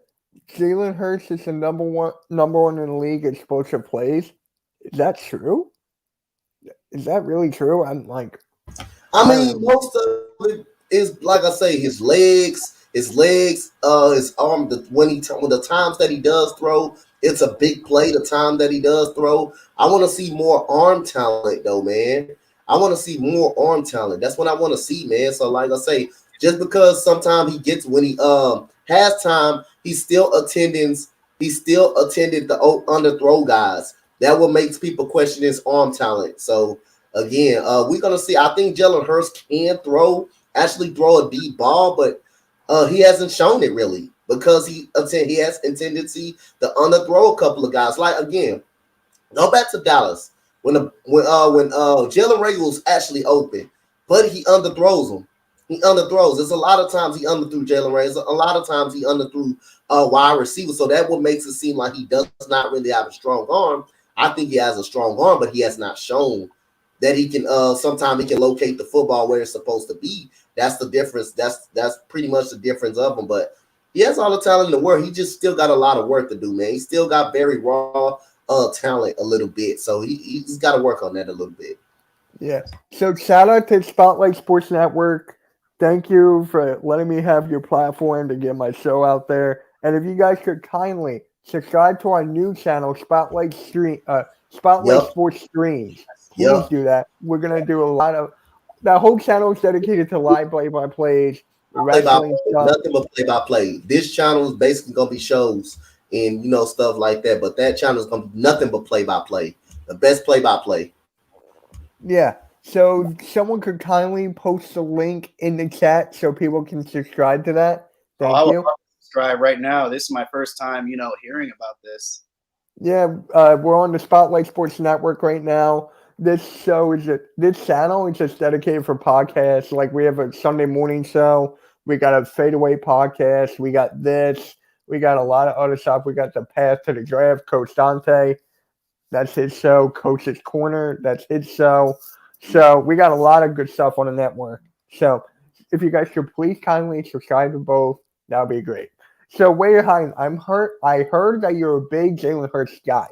Jalen Hurts is the number one in the league in explosive plays. Is that true? Is that really true? I'm like, I mean, most of it is like I say, his legs, his arm. When the times that he does throw, it's a big play. The time that he does throw, I want to see more arm talent, though, man. I want to see more arm talent. That's what I want to see, man. So, like I say, just because sometimes he gets when he has time, he still attended the underthrow guys. That what makes people question his arm talent. So again, we're gonna see. I think Jalen Hurts can actually throw a deep ball, but he hasn't shown it really because he has a tendency to underthrow a couple of guys. Like again, go back to Dallas when Jalen Reagor was actually open, but he underthrows him. He underthrows. There's a lot of times he underthrew Jalen Reagor. A lot of times he underthrew wide receiver. So that what makes it seem like he does not really have a strong arm. I think he has a strong arm, but he has not shown that he can. Sometimes he can locate the football where it's supposed to be. That's the difference. That's pretty much the difference of him. But he has all the talent in the world. He just still got a lot of work to do, man. He still got very raw talent a little bit. So he's got to work on that a little bit. Yeah. So shout out to Spotlight Sports Network. Thank you for letting me have your platform to get my show out there. And if you guys could kindly subscribe to our new channel, Spotlight Sports Streams. Please do that. We're gonna do a lot of that. Whole channel is dedicated to live play-by-plays, wrestling stuff. Nothing but play-by-play. This channel is basically gonna be shows and stuff like that. But that channel is gonna be nothing but play-by-play. The best play-by-play. Yeah. So someone could kindly post a link in the chat so people can subscribe to that. Thank you. Subscribe right now. This is my first time, hearing about this. Yeah, we're on the Spotlight Sports Network right now. This channel is just dedicated for podcasts. Like we have a Sunday morning show. We got a fadeaway podcast. We got this. We got a lot of other stuff. We got the Path to the Draft. Coach Donte. That's his show. Coach's Corner. That's his show. So we got a lot of good stuff on the network. So if you guys could please kindly subscribe to both, that would be great. So WhereyaHidin, I heard that you're a big Jalen Hurts guy.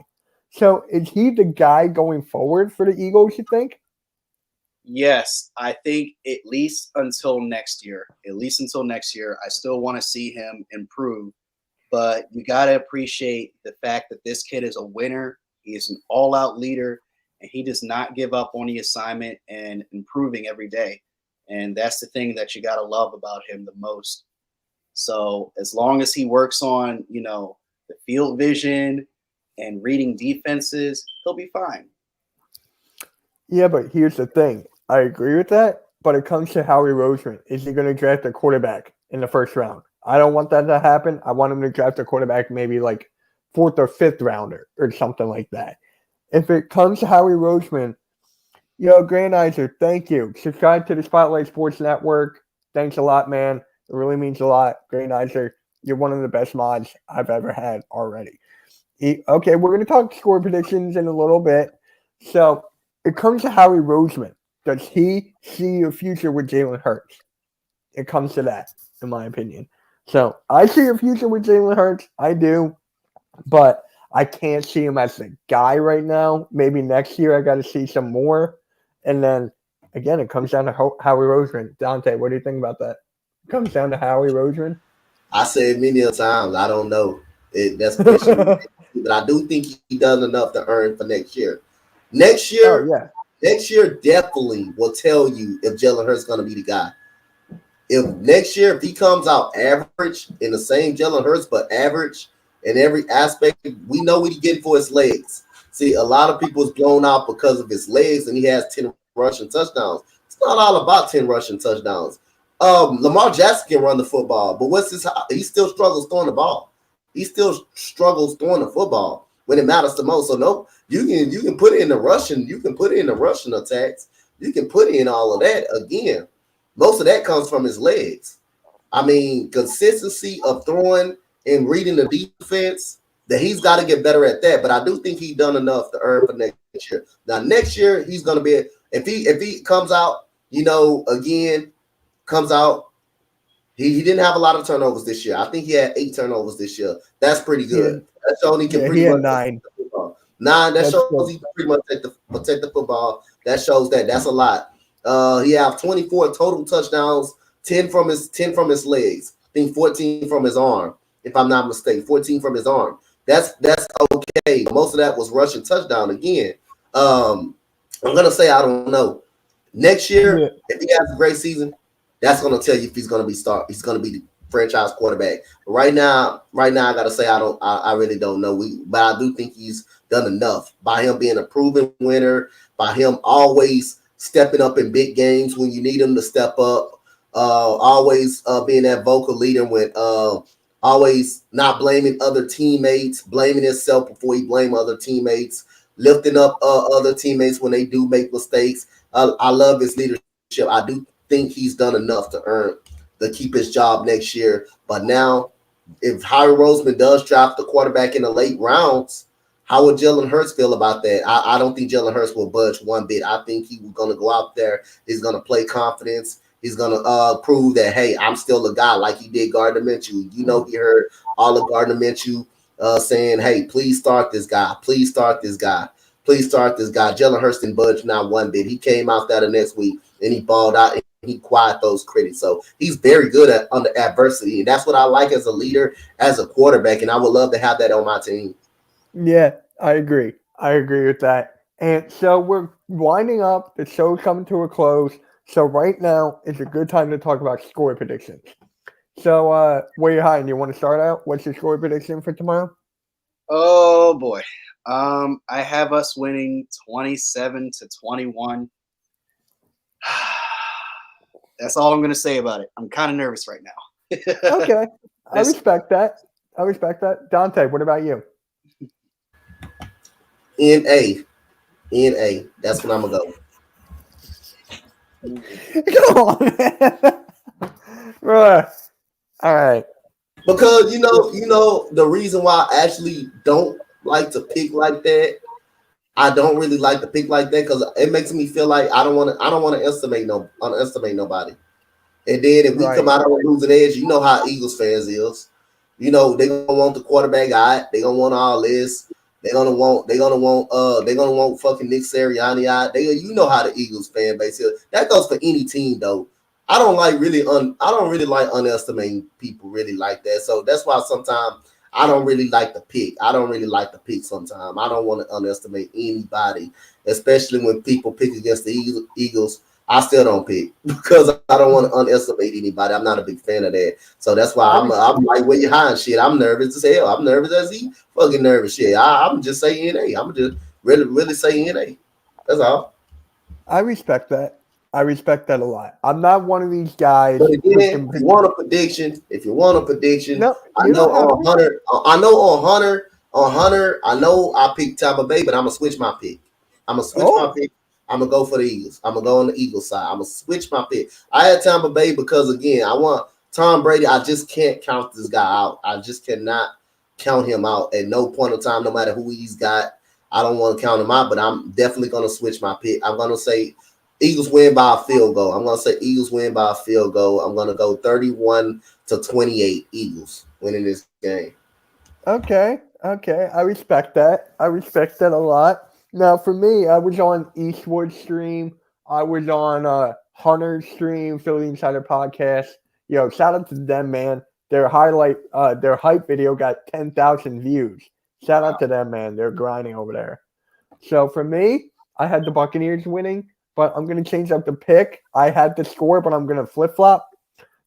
So is he the guy going forward for the Eagles, you think? Yes, I think at least until next year. I still want to see him improve. But you got to appreciate the fact that this kid is a winner. He is an all-out leader. And he does not give up on the assignment and improving every day. And that's the thing that you got to love about him the most. So as long as he works on, the field vision and reading defenses, he'll be fine. Yeah, but here's the thing. I agree with that, but it comes to Howie Roseman. Is he going to draft a quarterback in the first round? I don't want that to happen. I want him to draft a quarterback maybe like 4th or 5th rounder or something like that. If it comes to Howie Roseman, Yo, Grandizer, thank you. Subscribe to the Spotlight Sports Network. Thanks a lot, man. It really means a lot. Grandizer, you're one of the best mods I've ever had already. Okay, we're going to talk score predictions in a little bit. So it comes to Howie Roseman. Does he see a future with Jalen Hurts? It comes to that, in my opinion. So I see a future with Jalen Hurts. I do. But I can't see him as the guy right now. Maybe next year I got to see some more. And then, again, it comes down to Howie Roseman. Donte, what do you think about that? It comes down to Howie Roseman. I said many a times, I don't know. That's question, but I do think he does enough to earn for next year. Next year definitely will tell you if Jalen Hurts is going to be the guy. If next year, if he comes out average in the same Jalen Hurts, but average in every aspect, we know what he getting for his legs. See, a lot of people is blown out because of his legs, and he has 10 rushing touchdowns. It's not all about 10 rushing touchdowns. Lamar Jackson can run the football, but he still struggles throwing the ball. He still struggles throwing the football when it matters the most. So no, you can put it in the rushing, you can put it in the rushing attacks, you can put in all of that. Again, most of that comes from his legs. I mean, consistency of throwing and reading the defense, that he's got to get better at that. But I do think he's done enough to earn for next year. Now, next year, he's going to be – if he comes out, comes out, he didn't have a lot of turnovers this year. I think he had 8 turnovers this year. That's pretty good. That shows he can pretty much 9. That shows he can pretty much take the football. That shows that. That's a lot. He have 24 total touchdowns, 10 from his legs. I think 14 from his arm, if I'm not mistaken. 14 from his arm. That's okay. Most of that was rushing touchdown again. I'm gonna say I don't know. Next year, if he has a great season, that's gonna tell you if he's gonna be the franchise quarterback. But right now I gotta say I really don't know. But I do think he's done enough by him being a proven winner, by him always stepping up in big games when you need him to step up, always being that vocal leader when always not blaming other teammates, blaming himself before he blame other teammates, lifting up other teammates when they do make mistakes. I love his leadership. I do think he's done enough to keep his job next year. But now, if Howie Roseman does draft the quarterback in the late rounds, how would Jalen Hurts feel about that? I don't think Jalen Hurts will budge one bit. I think he's going to go out there. He's going to play confidence. He's going to prove that, hey, I'm still a guy like he did Gardner Minshew. He heard all of Gardner Minshew saying, hey, please start this guy. Please start this guy. Please start this guy. Jalen Hurts didn't budge not one bit. He came out there the next week and he balled out and he quieted those critics. So he's very good under adversity. And that's what I like as a leader, as a quarterback. And I would love to have that on my team. Yeah, I agree. I agree with that. And so we're winding up. The show's coming to a close. So right now is a good time to talk about score predictions. So WhereyaHidin, you want to start out? What's your score prediction for tomorrow? Oh, boy. I have us winning 27-21. That's all I'm going to say about it. I'm kind of nervous right now. Okay. I respect that. Donte, what about you? NA. That's what I'm going to go. Come on, man. Right. All right. Because you know the reason why I actually don't like to pick like that. I don't really like to pick like that because it makes me feel like I don't want to underestimate nobody. And then if we come out on a losing edge, you know how Eagles fans is. They gonna want the quarterback out. They gonna want all this. They're gonna want fucking Nick Sirianni out. You know how the Eagles fan base is. That goes for any team though. I don't really like underestimating people really like that. So that's why sometimes I don't really like to pick. Sometimes. I don't want to underestimate anybody, especially when people pick against the Eagles. I still don't pick because I don't want to underestimate anybody. I'm not a big fan of that. So that's why I'm like, where you hiding shit? I'm nervous as hell. I'm nervous as he fucking nervous shit. I'm just saying NA. I'm just really saying NA. That's all. I respect that. I respect that a lot. I'm not one of these guys. But again, if you want a prediction, no, I know on Hunter, I know I picked Tampa Bay, but I'm gonna switch my pick. My pick. I'm gonna go for the Eagles. I'm gonna go on the Eagles side. I'm gonna switch my pick. I had Tampa Bay because again, I want Tom Brady. I just can't count this guy out. I just cannot count him out at no point of time, no matter who he's got. I don't want to count him out, but I'm definitely gonna switch my pick. I'm gonna say Eagles win by a field goal. I'm gonna say Eagles win by a field goal. I'm gonna go 31-28 Eagles winning this game. Okay. I respect that. I respect that a lot. Now, for me, I was on Eastwood's stream. I was on Hunter's stream, Philly Insider Podcast. Yo, shout out to them, man. Their hype video got 10,000 views. Shout out to them, man. They're grinding over there. So for me, I had the Buccaneers winning, but I'm going to change up the pick. I had the score, but I'm going to flip-flop.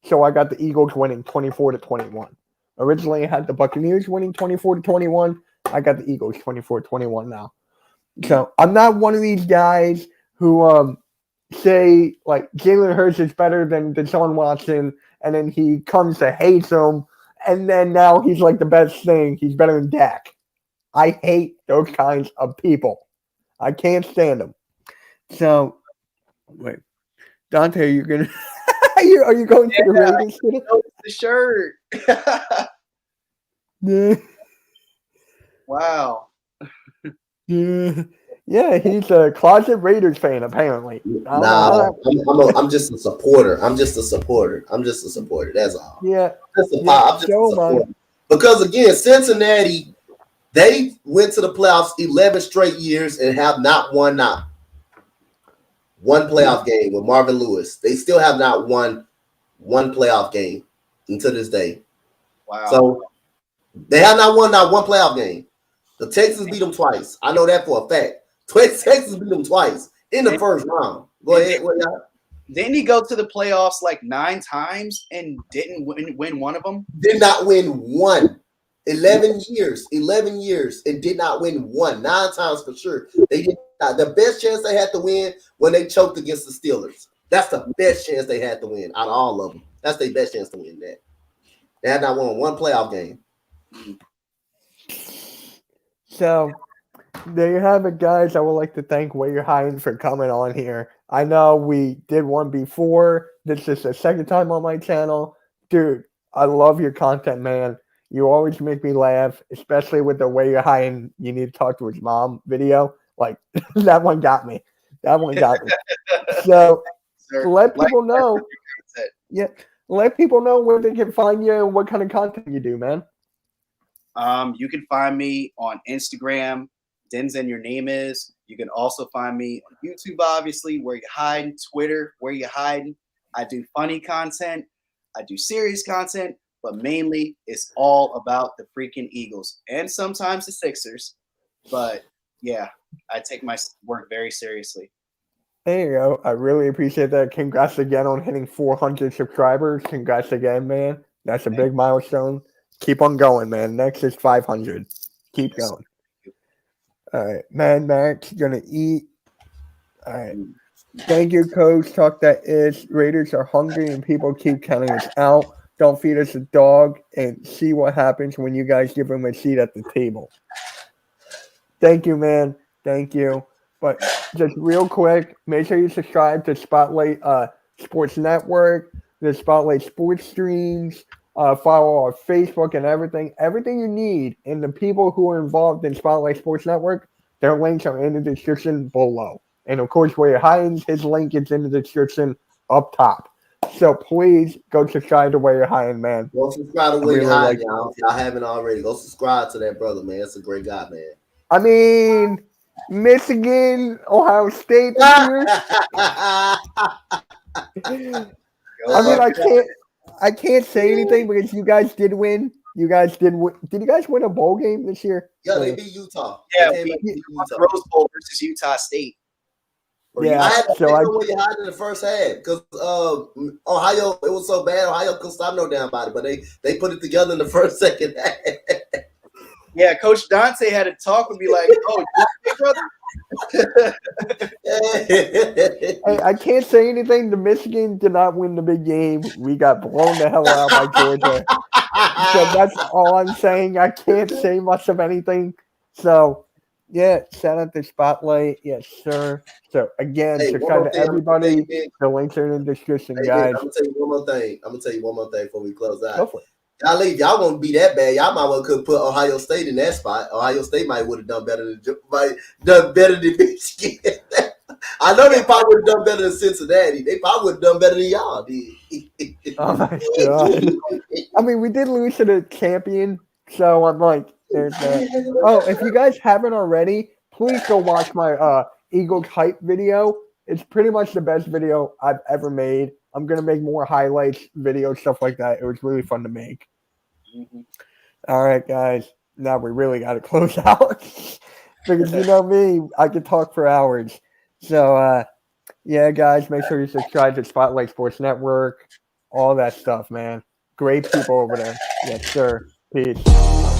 So I got the Eagles winning 24-21. Originally, I had the Buccaneers winning 24-21. I got the Eagles 24-21 now. So I'm not one of these guys who say, like, Jalen Hurts is better than Deshaun Watson, and then he comes to hate him, and then now he's like the best thing. He's better than Dak. I hate those kinds of people. I can't stand them. So, wait. Donte, are you going to – are you going to the Raiders? The shirt. Yeah. Wow. Yeah, he's a closet Raiders fan, apparently. I'm just a supporter. That's all. Yeah. I'm just a supporter. Because, again, Cincinnati, they went to the playoffs 11 straight years and have not won one playoff game with Marvin Lewis. They still have not won one playoff game until this day. Wow. So they have not won one playoff game. The Texans beat them twice. I know that for a fact. Texans beat them twice in the first round. Go ahead. Didn't he go to the playoffs like 9 times and didn't win one of them? Did not win one. 11 years, and did not win one. 9 times for sure. They did not. The best chance they had to win when they choked against the Steelers. That's the best chance they had to win out of all of them. That's their best chance to win that. They had not won one playoff game. So there you have it, guys. I would like to thank WhereyaHidin for coming on here. I know we did one before. This is the second time on my channel. Dude, I love your content, man. You always make me laugh, especially with the WhereyaHidin you need to talk to his mom video. Like, that one got me. So let people know. Yeah, let people know where they can find you and what kind of content you do, man. You can find me on Instagram, Denzen Your Name Is. You can also find me on YouTube, obviously, WhereyaHidin, Twitter, WhereyaHidin. I do funny content. I do serious content, but mainly it's all about the freaking Eagles and sometimes the Sixers. But yeah, I take my work very seriously. There you go. I really appreciate that. Congrats again on hitting 400 subscribers. Congrats again, man. That's a big milestone. Keep on going, man. Next is 500. Keep going. All right. Man, Max, going to eat. All right. Thank you, Coach. Talk that is. Raiders are hungry and people keep counting us out. Don't feed us a dog and see what happens when you guys give them a seat at the table. Thank you, man. Thank you. But just real quick, make sure you subscribe to Spotlight Sports Network, the Spotlight Sports streams. Follow our Facebook and everything. Everything you need, and the people who are involved in Spotlight Sports Network, their links are in the description below. And of course, WhereyaHidin, his link is in the description up top. So please go subscribe to WhereyaHidin, man. Go subscribe to WhereyaHidin, y'all. If y'all haven't already, go subscribe to that brother, man. That's a great guy, man. I mean, Michigan, Ohio State this year. I can't say anything because you guys did win. You guys did win. Did you guys win a bowl game this year? Yeah, they beat Utah. Yeah, we beat Utah. Rose Bowl versus Utah State. Yeah, I had to know where you hide in the first half because Ohio, it was so bad. Ohio couldn't stop no damn body, but they put it together in the second half. Yeah, Coach Donte had to talk and be like, "Oh, you brother." Hey, I can't say anything. The Michigan did not win the big game. We got blown the hell out by Georgia. So that's all I'm saying. I can't say much of anything. So Yeah, shout out to Spotlight. Yes, sir. So again, Hey, to one kind more of thing. everybody, the links are in the description, Hey, guys. I'm gonna tell you one more thing. Before we close out. Go for it. Y'all gonna be that bad. Y'all might well could put Ohio State in that spot. Ohio State might would have done better than Michigan. I know they probably would have done better than Cincinnati. They probably would have done better than y'all did. Oh my god. I mean, we did lose to the champion, so I'm like, there's that. Oh, if you guys haven't already, please go watch my Eagles hype video. It's pretty much the best video I've ever made. I'm gonna make more highlights, videos, stuff like that. It was really fun to make. Mhm. All right, guys. Now we really got to close out because you know me, I could talk for hours. So, yeah, guys, make sure you subscribe to Spotlight Sports Network, all that stuff, man. Great people over there. Yes, sir. Peace.